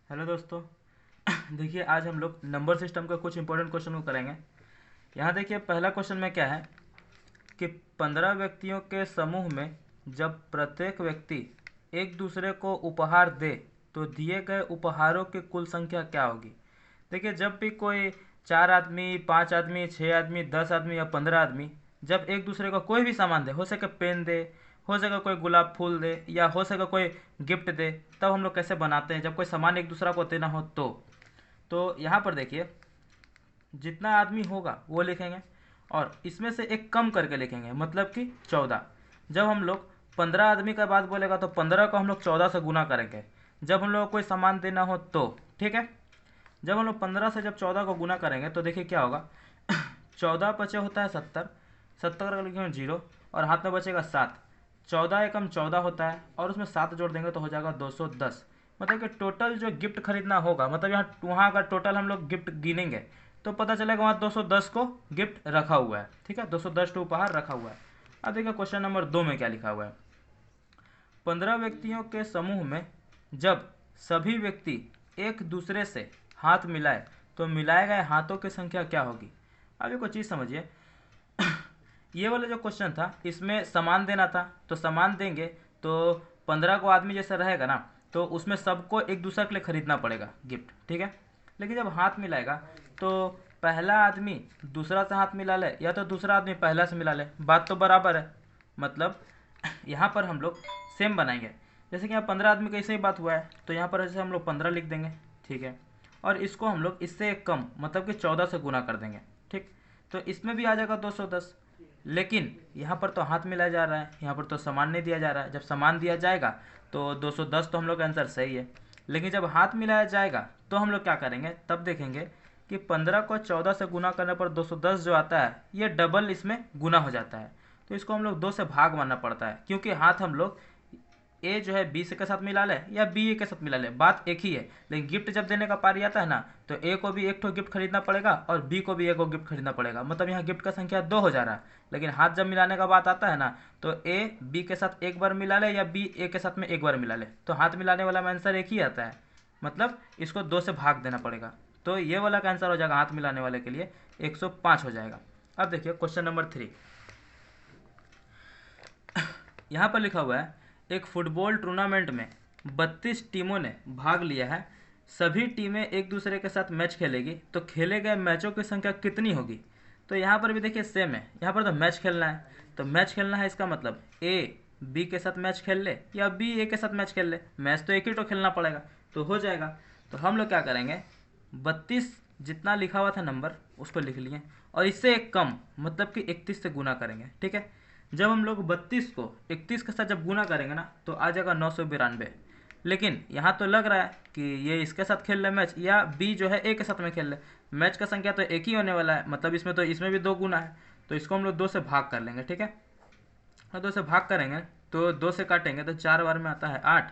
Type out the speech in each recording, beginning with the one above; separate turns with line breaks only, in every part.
Hello दोस्तों। देखिए आज हम लोग नंबर सिस्टम का कुछ इंपॉर्टेंट क्वेश्चन को करेंगे। यहाँ देखिए पहला क्वेश्चन में क्या है कि 15 व्यक्तियों के समूह में जब प्रत्येक व्यक्ति एक दूसरे को उपहार दे तो दिए गए उपहारों की कुल संख्या क्या होगी। देखिए जब भी कोई 4 आदमी, 5 आदमी, 6 आदमी, 10 आदमी या 15 आदमी जब एक दूसरे को कोई भी सामान दे, हो सके पेन दे, हो सके कोई गुलाब फूल दे, या हो सके कोई गिफ्ट दे, तब हम लोग कैसे बनाते हैं जब कोई सामान एक दूसरा को देना हो तो यहाँ पर देखिए जितना आदमी होगा वो लिखेंगे और इसमें से एक कम करके लिखेंगे, मतलब कि 14। जब हम लोग 15 आदमी का बात बोलेगा तो 15 को हम लोग 14 से गुना करेंगे जब हम लोग को कोई सामान देना हो तो। ठीक है, जब हम लोग 15 से जब 14 को गुना करेंगे तो देखिए क्या होगा। 14 पचे होता है 70, 70 का लिखेंगे 0 और हाथ में बचेगा 7। 14 एकम 14 होता है और उसमें 7 जोड़ देंगे तो हो जाएगा 210। मतलब कि टोटल जो गिफ्ट खरीदना होगा, मतलब यहाँ वहाँ का टोटल हम लोग गिफ्ट गिनेंगे तो पता चलेगा वहाँ 210 को गिफ्ट रखा हुआ है। ठीक है, 210 टू उपहार रखा हुआ है। अब देखिए क्वेश्चन नंबर 2 में क्या लिखा हुआ है। 15 व्यक्तियों के समूह में जब सभी व्यक्ति एक दूसरे से हाथ मिलाए तो मिलाए गए हाथों की संख्या क्या होगी। अब एक चीज़ समझिए, ये वाला जो क्वेश्चन था इसमें सामान देना था तो सामान देंगे तो 15 को आदमी जैसा रहेगा ना, तो उसमें सबको एक दूसरे के लिए खरीदना पड़ेगा गिफ्ट। ठीक है, लेकिन जब हाथ मिलाएगा तो पहला आदमी दूसरा से हाथ मिला ले या तो दूसरा आदमी पहला से मिला ले, बात तो बराबर है। मतलब यहाँ पर हम लोग सेम बनाएंगे। जैसे कि यहाँ 15 आदमी का ऐसे ही बात हुआ है तो यहाँ पर जैसे हम लोग 15 लिख देंगे। ठीक है, और इसको हम लोग इससे एक कम मतलब कि 14 से गुना कर देंगे। ठीक, तो इसमें भी आ जाएगा 210। लेकिन यहाँ पर तो हाथ मिलाया जा रहा है, यहाँ पर तो सामान नहीं दिया जा रहा है। जब सामान दिया जाएगा तो 210 तो हम लोग का आंसर सही है। लेकिन जब हाथ मिलाया जाएगा तो हम लोग क्या करेंगे, तब देखेंगे कि 15 को 14 से गुना करने पर 210 जो आता है ये डबल इसमें गुना हो जाता है। तो इसको हम लोग 2 से भाग मानना पड़ता है, क्योंकि हाथ हम लोग ए जो है बी से के साथ मिला ले या बी ए के साथ मिला ले, बात एक ही है। लेकिन गिफ्ट जब देने का पारी आता है ना तो ए को भी एक ठो गिफ्ट खरीदना पड़ेगा और बी को भी एक गिफ्ट खरीदना पड़ेगा। मतलब यहाँ गिफ्ट का संख्या 2 हो जा रहा है। लेकिन हाथ जब मिलाने का बात आता है ना तो ए बी के साथ एक बार मिला ले या बी ए के साथ में एक बार मिला ले, तो हाथ मिलाने वाला में आंसर एक ही आता है। मतलब इसको 2 से भाग देना पड़ेगा। तो ये वाला का आंसर हो जाएगा हाथ मिलाने वाले के लिए 105 हो जाएगा। अब देखिए क्वेश्चन नंबर 3, यहाँ पर लिखा हुआ है एक फुटबॉल टूर्नामेंट में 32 टीमों ने भाग लिया है। सभी टीमें एक दूसरे के साथ मैच खेलेगी तो खेले गए मैचों की संख्या कितनी होगी। तो यहाँ पर भी देखिए सेम है, यहाँ पर तो मैच खेलना है। तो मैच खेलना है इसका मतलब ए बी के साथ मैच खेल ले या बी ए के साथ मैच खेल ले, मैच तो एक ही तो खेलना पड़ेगा तो हो जाएगा। तो हम लोग क्या करेंगे, 32 जितना लिखा हुआ था नंबर उसको लिख लिए और इससे एक कम मतलब कि 31 से गुना करेंगे। ठीक है, जब हम लोग 32 को 31 के साथ जब गुना करेंगे ना तो आ जाएगा 992। लेकिन यहाँ तो लग रहा है कि ये इसके साथ खेल ले मैच या बी जो है ए के साथ में खेल ले, मैच का संख्या तो एक ही होने वाला है। मतलब इसमें तो इसमें भी 2 गुना है तो इसको हम लोग 2 से भाग कर लेंगे। ठीक है, और 2 से भाग करेंगे तो 2 से काटेंगे तो 4 बार में आता है 8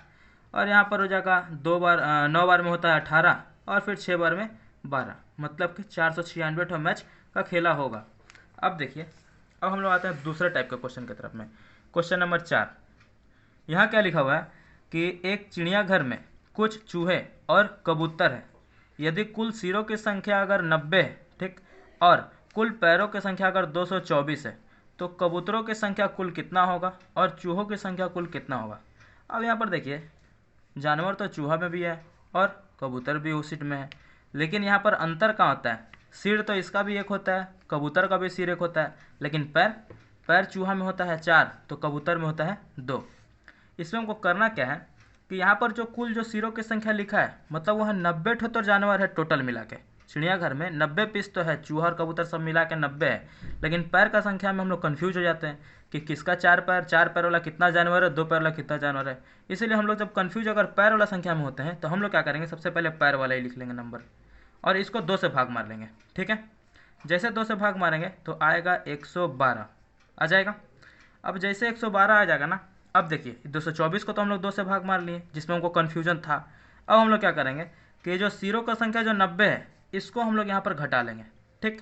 और यहाँ पर हो जाएगा 2 बार 9 बार में होता है 18 और फिर 6 बार में 12, मतलब कि 496 मैच का खेला होगा। अब देखिए, अब हम लोग आते हैं दूसरे टाइप के क्वेश्चन की तरफ में। क्वेश्चन नंबर 4, यहाँ क्या लिखा हुआ है कि एक चिड़ियाघर में कुछ चूहे और कबूतर है। यदि कुल सिरों की संख्या अगर 90 है, ठीक, और कुल पैरों की संख्या अगर 224 है तो कबूतरों की संख्या कुल कितना होगा और चूहों की संख्या कुल कितना होगा। अब यहाँ पर देखिए जानवर तो चूहा में भी है और कबूतर भी उसी में है, लेकिन यहाँ पर अंतर कहाँ होता है, सिर तो इसका भी एक होता है, कबूतर का भी सिर एक होता है, लेकिन पैर पैर चूहा में होता है 4 तो कबूतर में होता है 2। इसमें हमको करना क्या है कि यहाँ पर जो कुल जो सिरों की संख्या लिखा है मतलब वह 90 ठो तो जानवर है टोटल मिला के। चिड़ियाघर में 90 पीस तो है, चूहा और कबूतर सब मिला के 90 है। लेकिन पैर का संख्या में हम लोग कन्फ्यूज हो जाते हैं कि किसका 4 पैर वाला कितना जानवर है, 2 पैर वाला कितना जानवर है। इसीलिए हम लोग जब कन्फ्यूज अगर पैर वाला संख्या में होते हैं तो हम लोग क्या करेंगे, सबसे पहले पैर वाला ही लिख लेंगे नंबर और इसको 2 से भाग मार लेंगे। ठीक है, जैसे 2 से भाग मारेंगे तो आएगा 112 आ जाएगा। अब जैसे 112 आ जाएगा ना, अब देखिए 224 को तो हम लोग 2 से भाग मार लिए जिसमें हमको कन्फ्यूजन था। अब हम लोग क्या करेंगे कि जो सिरों का संख्या जो 90 है इसको हम लोग यहाँ पर घटा लेंगे। ठीक,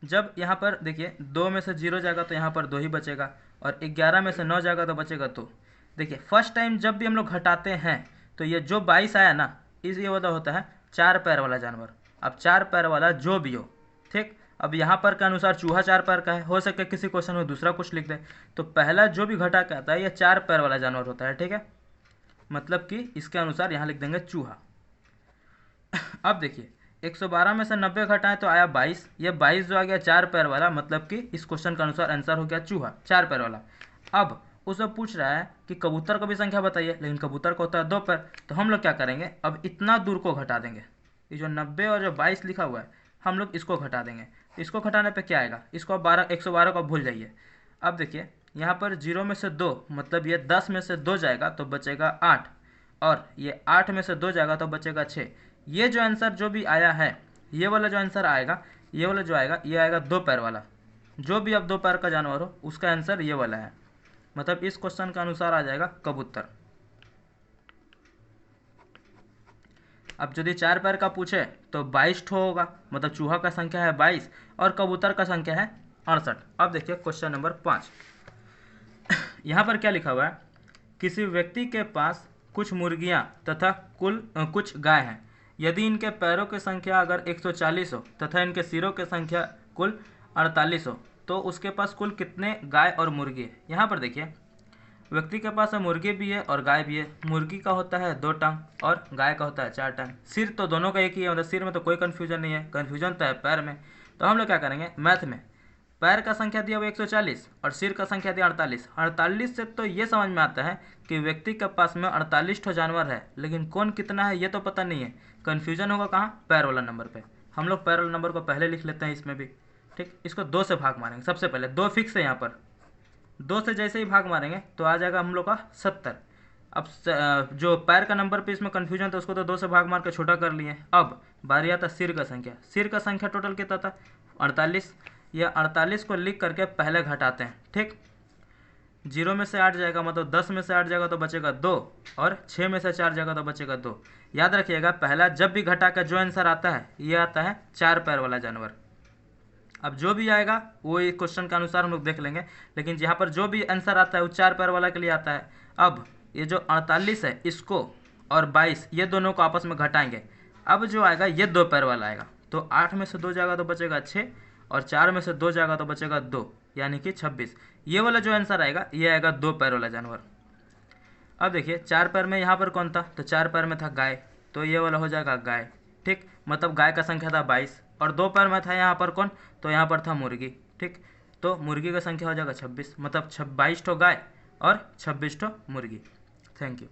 जब यहाँ पर देखिए 2 में से 0 जाएगा तो यहाँ पर 2 ही बचेगा और 11 में से 9 जाएगा तो बचेगा 2। देखिए फर्स्ट टाइम जब भी हम लोग घटाते हैं तो ये जो 22 आया ना इस ये वाला होता है 4 पैर वाला जानवर। अब 4 पैर वाला जो भी हो, ठीक। अब यहाँ पर के अनुसार चूहा 4 पैर का है, हो सके किसी क्वेश्चन में दूसरा कुछ लिख दे, तो पहला जो भी घटा के आता है ये 4 पैर वाला जानवर होता है, ठीक है। मतलब कि इसके अनुसार यहाँ लिख देंगे चूहा। अब देखिए 112 में से 90 घटाएं तो आया 22। ये 22 जो आ गया 4 पैर वाला, मतलब कि इस क्वेश्चन के अनुसार आंसर हो गया चूहा 4 पैर वाला। अब उसमें पूछ रहा है कि कबूतर को भी संख्या बताइए, लेकिन कबूतर को होता है 2 पैर। तो हम लोग क्या करेंगे, अब इतना दूर को घटा देंगे, ये जो 90 और जो 22 लिखा हुआ है हम लोग इसको घटा देंगे। इसको घटाने पे क्या आएगा, इसको अब 112 को भूल जाइए। अब देखिए यहाँ पर 0 में से 2, मतलब ये 10 में से 2 जाएगा तो बचेगा 8, और ये 8 में से 2 जाएगा तो बचेगा 6। ये जो आंसर जो भी आया है, ये वाला जो आंसर आएगा, ये वाला जो आएगा, ये आएगा 2 पैर वाला। जो भी अब 2 पैर का जानवर हो उसका आंसर ये वाला है, मतलब इस क्वेश्चन का अनुसार आ जाएगा कबूतर। अब यदि 4 पैर का पूछे तो 22 ठो होगा, मतलब चूहा का संख्या है 22 और कबूतर का संख्या है 68। अब देखिए क्वेश्चन नंबर 5। यहाँ पर क्या लिखा हुआ है, किसी व्यक्ति के पास कुछ मुर्गियाँ तथा कुछ गाय हैं। यदि इनके पैरों की संख्या अगर 140 हो तथा इनके सिरों की संख्या कुल 48 हो तो उसके पास कुल कितने गाय और मुर्गी है। यहाँ पर देखिए व्यक्ति के पास मुर्गी भी है और गाय भी है। मुर्गी का होता है 2 टांग और गाय का होता है 4 टांग। सिर तो दोनों का एक ही है, मतलब सिर में तो कोई कन्फ्यूजन नहीं है, कन्फ्यूजन तो है पैर में। तो हम लोग क्या करेंगे, मैथ में पैर का संख्या दिया हुआ 140 और सिर का संख्या दिया 48। 48 से तो ये समझ में आता है कि व्यक्ति के पास में 48 ठो जानवर है, लेकिन कौन कितना है ये तो पता नहीं है। कन्फ्यूजन होगा कहाँ, पैर वाला नंबर पे। हम लोग पैर वाला नंबर को पहले लिख लेते हैं इसमें भी, ठीक। इसको 2 से भाग मारेंगे। सबसे पहले 2 फिक्स है यहाँ पर, 2 से जैसे ही भाग मारेंगे तो आ जाएगा हम लोग का 70। अब जो पैर का नंबर पे इसमें कन्फ्यूजन था उसको तो 2 से भाग मार के छोटा कर लिए। अब बारी आता सिर का संख्या। सिर का संख्या टोटल कितना था, 48। यह 48 को लिख करके पहले घटाते हैं, ठीक। 0 में से 8 जाएगा, मतलब 10 में से 8 जाएगा तो बचेगा 2, और 6 में से 4 जाएगा तो बचेगा 2। याद रखिएगा पहला जब भी घटा कर जो आंसर आता है ये आता है 4 पैर वाला जानवर। अब जो भी आएगा वो इस क्वेश्चन के अनुसार हम लोग देख लेंगे, लेकिन यहाँ पर जो भी आंसर आता है वो 4 पैर वाला के लिए आता है। अब ये जो 48 है इसको और 22 ये दोनों को आपस में घटाएंगे। अब जो आएगा ये 2 पैर वाला आएगा, तो 8 में से 2 जाएगा तो बचेगा 6, और 4 में से 2 जाएगा तो बचेगा 2, यानी कि 26। ये वाला जो आंसर आएगा ये आएगा 2 पैर वाला जानवर। अब देखिए 4 पैर में यहाँ पर कौन था, तो 4 पैर में था गाय, तो ये वाला हो जाएगा गाय, ठीक। मतलब गाय का संख्या था 22, और 2 पैर में था यहाँ पर कौन, तो यहाँ पर था मुर्गी, ठीक। तो मुर्गी का संख्या हो जाएगा 26, मतलब 22 ठो गाय और 26 ठो मुर्गी। Thank you.